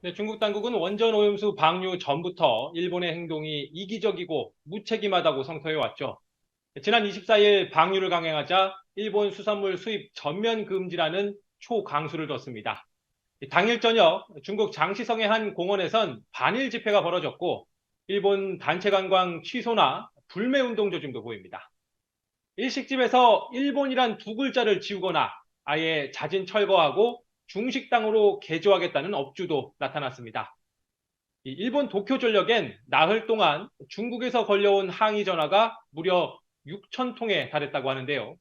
네, 중국 당국은 원전 오염수 방류 전부터 일본의 행동이 이기적이고 무책임하다고 성토해왔죠. 지난 24일 방류를 강행하자 일본 수산물 수입 전면 금지라는 초강수를 뒀습니다. 당일 저녁 중국 장시성의 한 공원에선 반일 집회가 벌어졌고 일본 단체 관광 취소나 불매 운동 조짐도 보입니다. 일식집에서 일본이란 두 글자를 지우거나 아예 자진 철거하고 중식당으로 개조하겠다는 업주도 나타났습니다. 일본 도쿄전력엔 나흘 동안 중국에서 걸려온 항의 전화가 무려 6천 통에 달했다고 하는데요.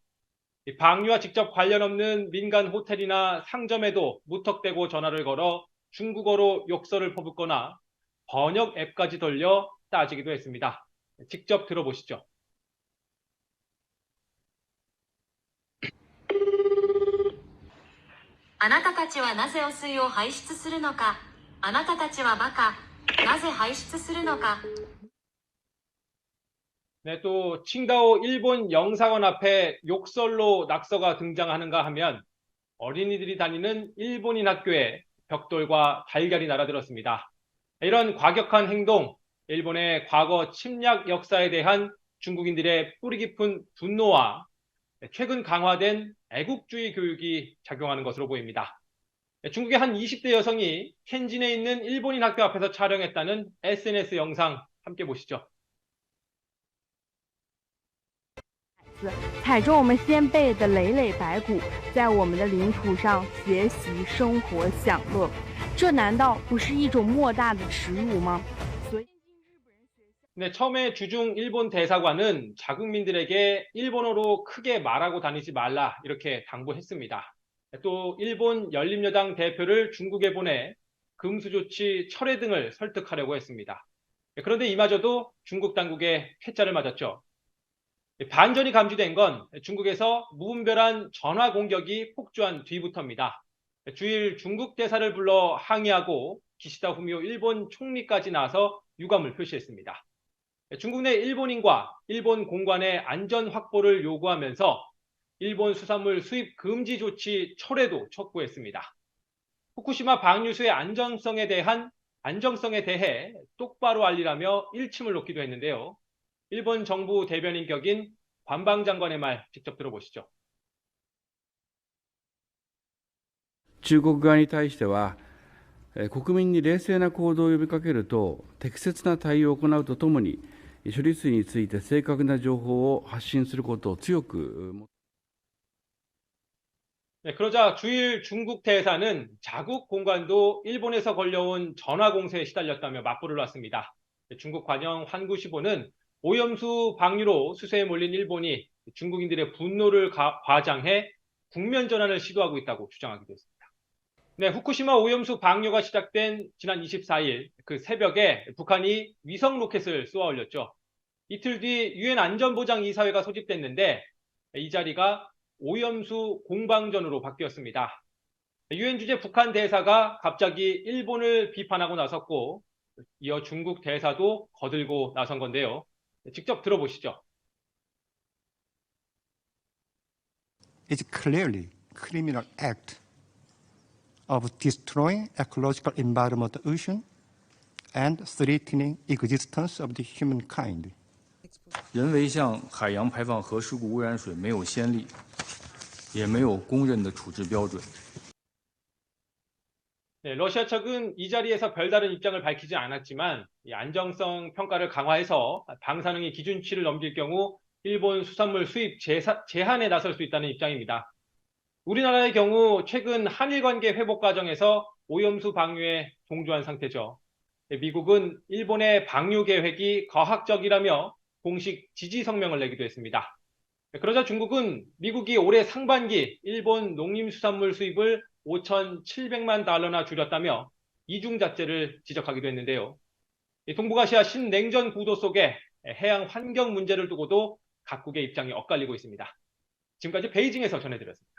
방류와 직접 관련 없는 민간 호텔이나 상점에도 무턱대고 전화를 걸어 중국어로 욕설을 퍼붓거나 번역 앱까지 돌려 따지기도 했습니다. 직접 들어보시죠. あなたたちはなぜ汚水を排出するのか。あなたたちはバカ。なぜ排出するのか。 네, 또 칭다오 일본 영사관 앞에 욕설로 낙서가 등장하는가 하면 어린이들이 다니는 일본인 학교에 벽돌과 달걀이 날아들었습니다. 이런 과격한 행동, 일본의 과거 침략 역사에 대한 중국인들의 뿌리 깊은 분노와 최근 강화된 애국주의 교육이 작용하는 것으로 보입니다. 중국의 한 20대 여성이 텐진에 있는 일본인 학교 앞에서 촬영했다는 SNS 영상 함께 보시죠. 踩着我们先辈的累累白骨，在我们的领土上学习、生活、享乐，这难道不是一种莫大的耻辱吗？ 네, 처음에 주중 일본 대사관은 자국민들에게 일본어로 크게 말하고 다니지 말라 이렇게 당부했습니다. 또 일본 열린여당 대표를 중국에 보내 금수조치 철회 등을 설득하려고 했습니다. 그런데 이마저도 중국 당국의 퇴짜를 맞았죠. 반전이 감지된 건 중국에서 무분별한 전화 공격이 폭주한 뒤부터입니다. 주일 중국 대사를 불러 항의하고 기시다 후미오 일본 총리까지 나서 유감을 표시했습니다. 중국 내 일본인과 일본 공관의 안전 확보를 요구하면서 일본 수산물 수입 금지 조치 철회도 촉구했습니다. 후쿠시마 방류수의 안정성에 대해 똑바로 알리라며 일침을 놓기도 했는데요. 일본 정부 대변인 격인 관방장관의 말 직접 들어보시죠. 中国側に対しては、国民に冷静な行動を呼びかけると、適切な対応を行うとともに、処理水について正確な情報を発信することを強く。 네, 그러자 주일 중국 대사는 자국 공관도 일본에서 걸려온 전화 공세에 시달렸다며 맞불을 놨습니다. 중국 관영 환구시보는 오염수 방류로 수세에 몰린 일본이 중국인들의 분노를 과장해 국면 전환을 시도하고 있다고 주장하기도 했습니다. 네, 후쿠시마 오염수 방류가 시작된 지난 24일 그 새벽에 북한이 위성 로켓을 쏘아 올렸죠. 이틀 뒤 유엔 안전보장이사회가 소집됐는데 이 자리가 오염수 공방전으로 바뀌었습니다. 유엔 주재 북한 대사가 갑자기 일본을 비판하고 나섰고 이어 중국 대사도 거들고 나선 건데요. 직접 들어보시죠. It's clearly criminal act of destroying ecological environment of the ocean and threatening existence of the humankind. 人为向海洋排放核事故污染水没有先例，也没有公认的处置标准。 네, 러시아 측은 이 자리에서 별다른 입장을 밝히지 않았지만 이 안정성 평가를 강화해서 방사능의 기준치를 넘길 경우 일본 수산물 수입 제한에 나설 수 있다는 입장입니다. 우리나라의 경우 최근 한일 관계 회복 과정에서 오염수 방류에 동조한 상태죠. 미국은 일본의 방류 계획이 과학적이라며 공식 지지 성명을 내기도 했습니다. 그러자 중국은 미국이 올해 상반기 일본 농림수산물 수입을 5,700만 달러나 줄였다며 이중잣대를 지적하기도 했는데요. 동북아시아 신냉전 구도 속에 해양 환경 문제를 두고도 각국의 입장이 엇갈리고 있습니다. 지금까지 베이징에서 전해드렸습니다.